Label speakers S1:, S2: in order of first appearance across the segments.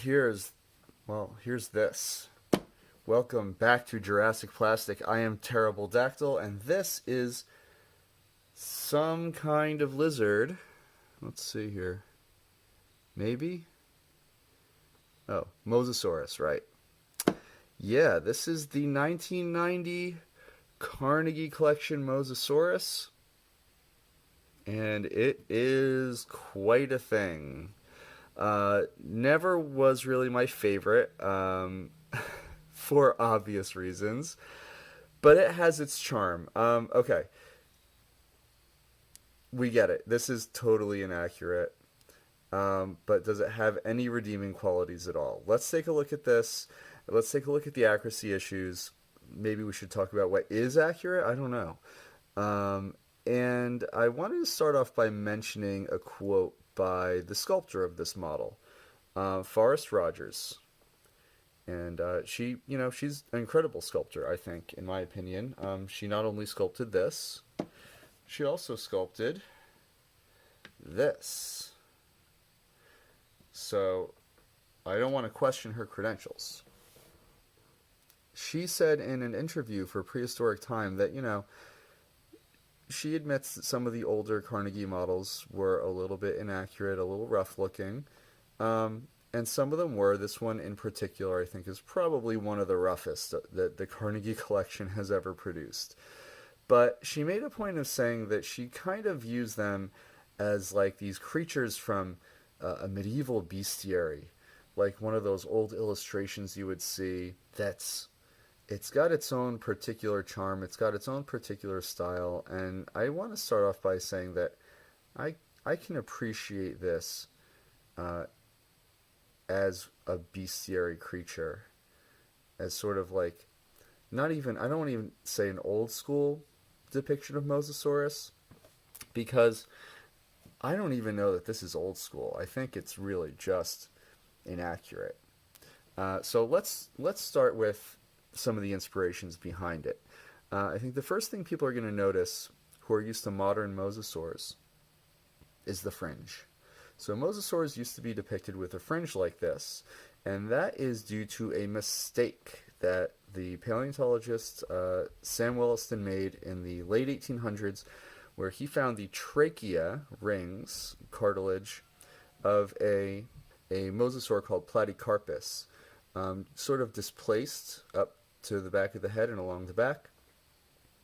S1: here's, here's this. Welcome back to Jurassic Plastic. I am Terrible Dactyl, and this is some kind of lizard. Let's see here. Maybe? Oh, Mosasaurus, right. Yeah, this is the 1990 Carnegie Collection Mosasaurus, and it is quite a thing. Never was really my favorite, for obvious reasons, but it has its charm. Okay, we get it. This is totally inaccurate, but does it have any redeeming qualities at all? Let's take a look at this. Let's take a look at the accuracy issues. Maybe we should talk about what is accurate. I don't know. And I wanted to start off by mentioning a quote by the sculptor of this model, Forrest Rogers. And she's an incredible sculptor, I think, in my opinion. She not only sculpted this, she also sculpted this. So I don't want to question her credentials. She said in an interview for Prehistoric Time that, she admits that some of the older Carnegie models were a little bit inaccurate, a little rough looking. And some of them were. This one in particular, I think, is probably one of the roughest that the Carnegie collection has ever produced. But she made a point of saying that she kind of views them as like these creatures from a medieval bestiary, like one of those old illustrations you would see it's got its own particular charm, it's got its own particular style, and I want to start off by saying that I can appreciate this as a bestiary creature, as sort of like, I don't want to even say an old school depiction of Mosasaurus, because I don't even know that this is old school. I think it's really just inaccurate. So let's start with some of the inspirations behind it. I think the first thing people are going to notice who are used to modern mosasaurs is the fringe. So mosasaurs used to be depicted with a fringe like this, and that is due to a mistake that the paleontologist Sam Williston made in the late 1800s, where he found the trachea rings, cartilage, of a mosasaur called Platycarpus, sort of displaced up to the back of the head and along the back,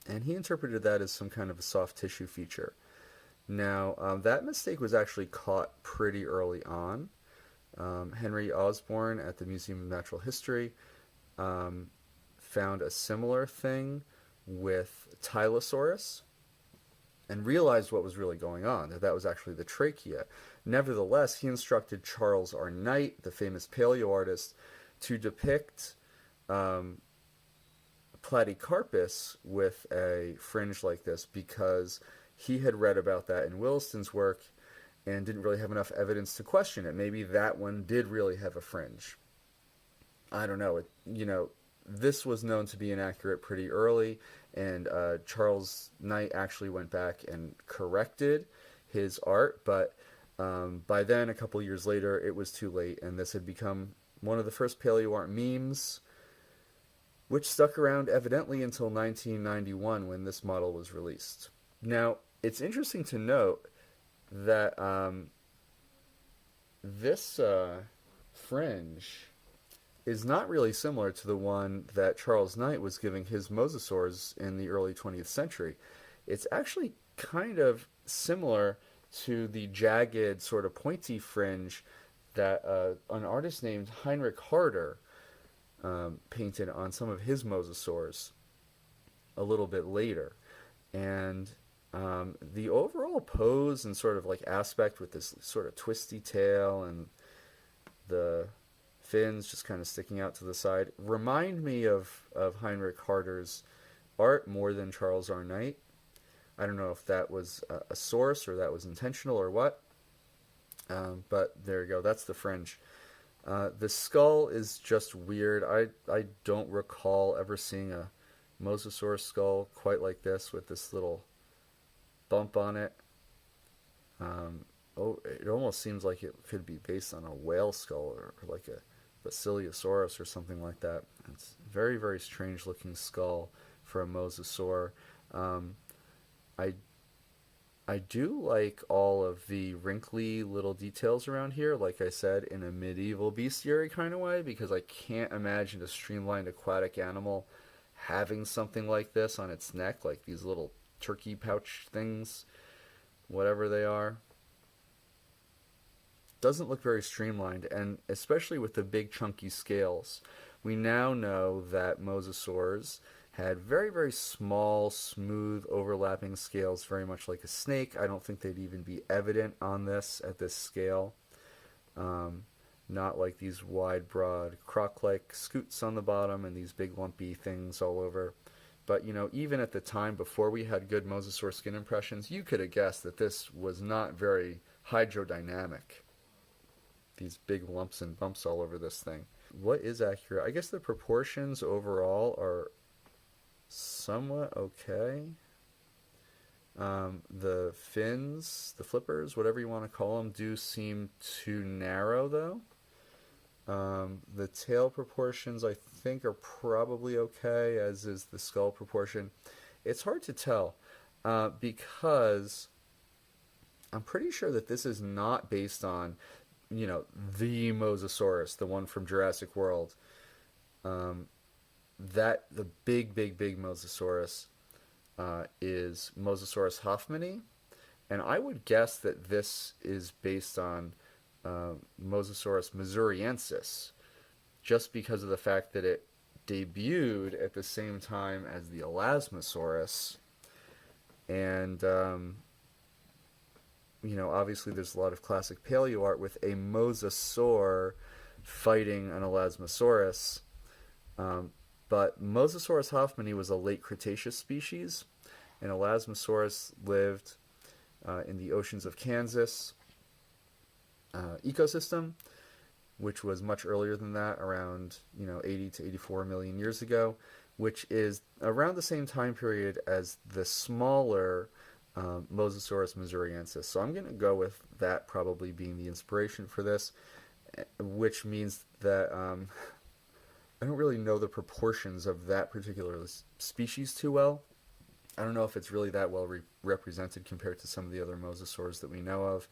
S1: and he interpreted that as some kind of a soft tissue feature. Now, that mistake was actually caught pretty early on. Henry Osborne at the Museum of Natural History found a similar thing with Tylosaurus and realized what was really going on, that was actually the trachea. Nevertheless, he instructed Charles R. Knight, the famous paleo artist, to depict Platycarpus with a fringe like this, because he had read about that in Williston's work and didn't really have enough evidence to question it. Maybe that one did really have a fringe. I don't know. This was known to be inaccurate pretty early, and Charles Knight actually went back and corrected his art, but by then, a couple years later, it was too late, and this had become one of the first paleo art memes, which stuck around evidently until 1991 when this model was released. Now, it's interesting to note that this fringe is not really similar to the one that Charles Knight was giving his mosasaurs in the early 20th century. It's actually kind of similar to the jagged, sort of pointy fringe that an artist named Heinrich Harder painted on some of his mosasaurs a little bit later. And the overall pose and sort of like aspect with this sort of twisty tail and the fins just kind of sticking out to the side remind me of Heinrich Harder's art more than Charles R. Knight. I don't know if that was a source or that was intentional or what, but there you go. That's the fringe. The skull is just weird. I don't recall ever seeing a mosasaur skull quite like this with this little bump on it. It almost seems like it could be based on a whale skull or like Basilosaurus or something like that. It's a very, very strange looking skull for a mosasaur. Um, I I do like all of the wrinkly little details around here, like I said, in a medieval bestiary kind of way, because I can't imagine a streamlined aquatic animal having something like this on its neck, like these little turkey pouch things, whatever they are. Doesn't look very streamlined, and especially with the big chunky scales. We now know that mosasaurs had very, very small, smooth, overlapping scales, very much like a snake. I don't think they'd even be evident on this at this scale. Not like these wide, broad, croc-like scoots on the bottom and these big lumpy things all over. But, you know, even at the time before we had good mosasaur skin impressions, you could have guessed that this was not very hydrodynamic. These big lumps and bumps all over this thing. What is accurate? I guess the proportions overall are somewhat okay. The fins, the flippers, whatever you want to call them, do seem too narrow though. The tail proportions I think are probably okay, as is the skull proportion. It's hard to tell because I'm pretty sure that this is not based on, you know, the Mosasaurus, the one from Jurassic World. That the big Mosasaurus is Mosasaurus hoffmanni, and I would guess that this is based on Mosasaurus missouriensis, just because of the fact that it debuted at the same time as the Elasmosaurus, and you know, obviously there's a lot of classic paleo art with a mosasaur fighting an Elasmosaurus. But Mosasaurus hoffmanni was a late Cretaceous species, and Elasmosaurus lived in the oceans of Kansas ecosystem, which was much earlier than that, around 80 to 84 million years ago, which is around the same time period as the smaller Mosasaurus missouriensis. So I'm going to go with that probably being the inspiration for this, which means that I don't really know the proportions of that particular species too well. I don't know if it's really that well represented compared to some of the other mosasaurs that we know of.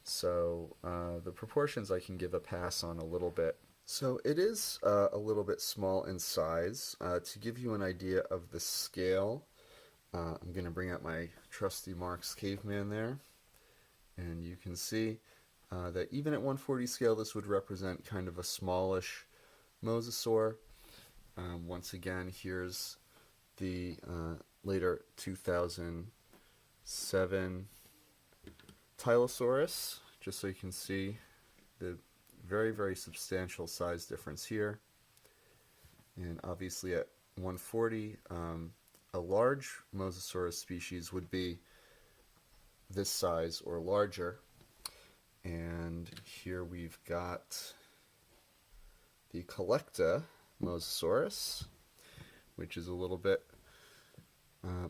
S1: So the proportions I can give a pass on a little bit. So it is a little bit small in size. To give you an idea of the scale, I'm going to bring out my trusty Marx caveman there. And you can see that even at 140 scale, this would represent kind of a smallish mosasaur. Once again, here's the later 2007 Tylosaurus, just so you can see the very, very substantial size difference here. And obviously at 140, a large Mosasaurus species would be this size or larger. And here we've got the CollectA Mosasaurus, which is a little bit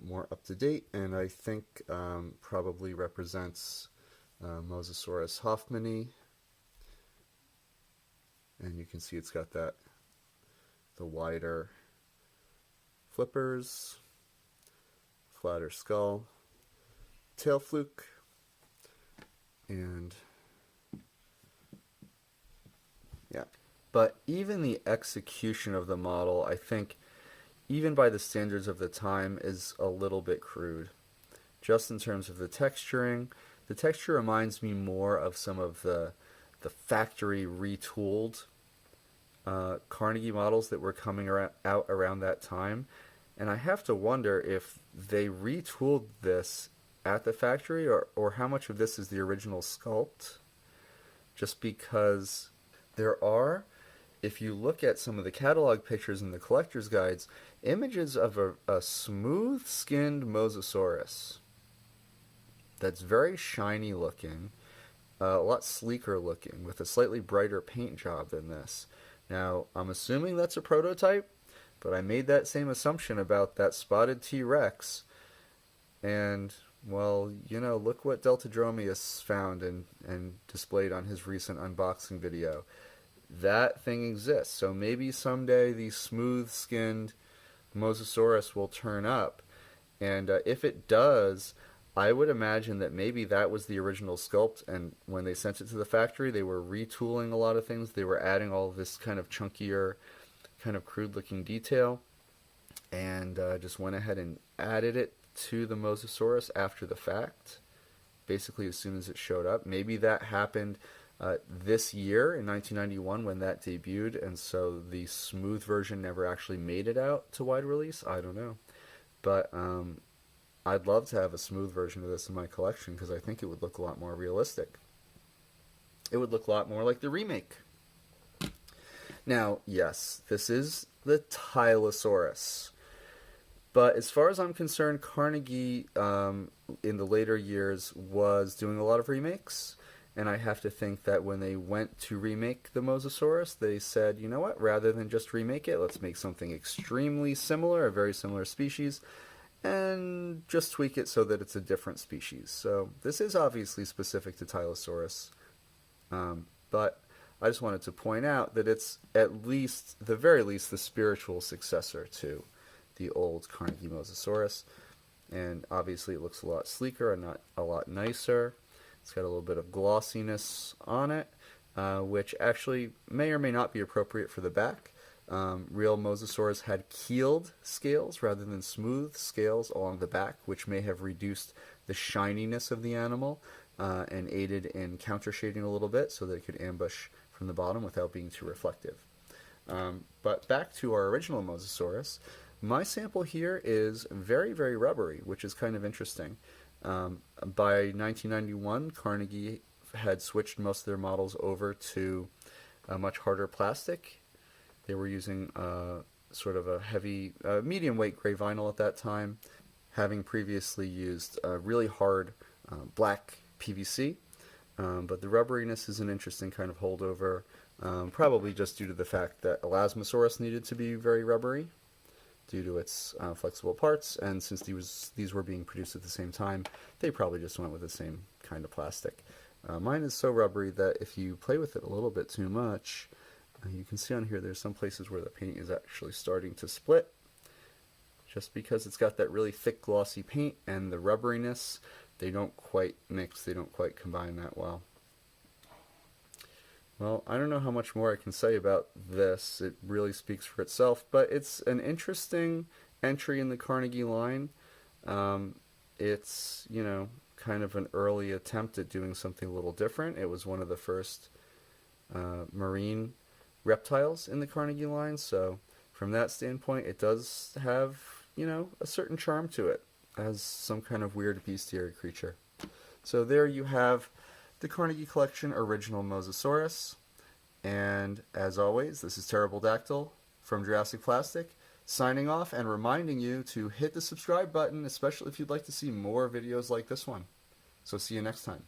S1: more up to date, and I think probably represents Mosasaurus hoffmanni. And you can see it's got the wider flippers, flatter skull, tail fluke, and yeah. But even the execution of the model, I think, even by the standards of the time, is a little bit crude. Just in terms of the texturing, the texture reminds me more of some of the factory retooled Carnegie models that were coming out around that time. And I have to wonder if they retooled this at the factory, or how much of this is the original sculpt. Just because there are, if you look at some of the catalog pictures in the collector's guides, images of a smooth-skinned Mosasaurus that's very shiny looking, a lot sleeker looking, with a slightly brighter paint job than this. Now, I'm assuming that's a prototype, but I made that same assumption about that spotted T-Rex, and, well, look what Deltadromius found and displayed on his recent unboxing video. that thing exists. So maybe someday the smooth-skinned Mosasaurus will turn up. And if it does, I would imagine that maybe that was the original sculpt, and when they sent it to the factory, they were retooling a lot of things. They were adding all of this kind of chunkier, kind of crude-looking detail, and just went ahead and added it to the Mosasaurus after the fact, basically as soon as it showed up. Maybe that happened this year in 1991 when that debuted, and so the smooth version never actually made it out to wide release. I don't know. But I'd love to have a smooth version of this in my collection because I think it would look a lot more realistic. It would look a lot more like the remake. Now, yes, this is the Tylosaurus. But as far as I'm concerned, Carnegie in the later years was doing a lot of remakes. And I have to think that when they went to remake the Mosasaurus, they said, you know what, rather than just remake it, let's make something extremely similar, a very similar species, and just tweak it so that it's a different species. So this is obviously specific to Tylosaurus, but I just wanted to point out that it's at least, the very least, the spiritual successor to the old Carnegie Mosasaurus. And obviously it looks a lot sleeker and not a lot nicer. It's got a little bit of glossiness on it, which actually may or may not be appropriate for the back. Real mosasaurs had keeled scales rather than smooth scales along the back, which may have reduced the shininess of the animal and aided in countershading a little bit so that it could ambush from the bottom without being too reflective. But back to our original Mosasaurus, my sample here is very, very rubbery, which is kind of interesting. By 1991, Carnegie had switched most of their models over to a much harder plastic. They were using sort of a heavy, medium weight gray vinyl at that time, having previously used really hard black PVC. But the rubberiness is an interesting kind of holdover, probably just due to the fact that Elasmosaurus needed to be very rubbery due to its flexible parts, and since these were being produced at the same time, they probably just went with the same kind of plastic. Mine is so rubbery that if you play with it a little bit too much, you can see on here there's some places where the paint is actually starting to split, just because it's got that really thick glossy paint and the rubberiness, they don't quite mix, they don't quite combine that well. Well, I don't know how much more I can say about this. It really speaks for itself, but it's an interesting entry in the Carnegie line. It's, you know, kind of an early attempt at doing something a little different. It was one of the first marine reptiles in the Carnegie line, so from that standpoint, it does have, you know, a certain charm to it as some kind of weird bestiary creature. So there you have the Carnegie Collection Original Mosasaurus. And as always, this is Terrible Dactyl from Jurassic Plastic, signing off and reminding you to hit the subscribe button, especially if you'd like to see more videos like this one. So see you next time.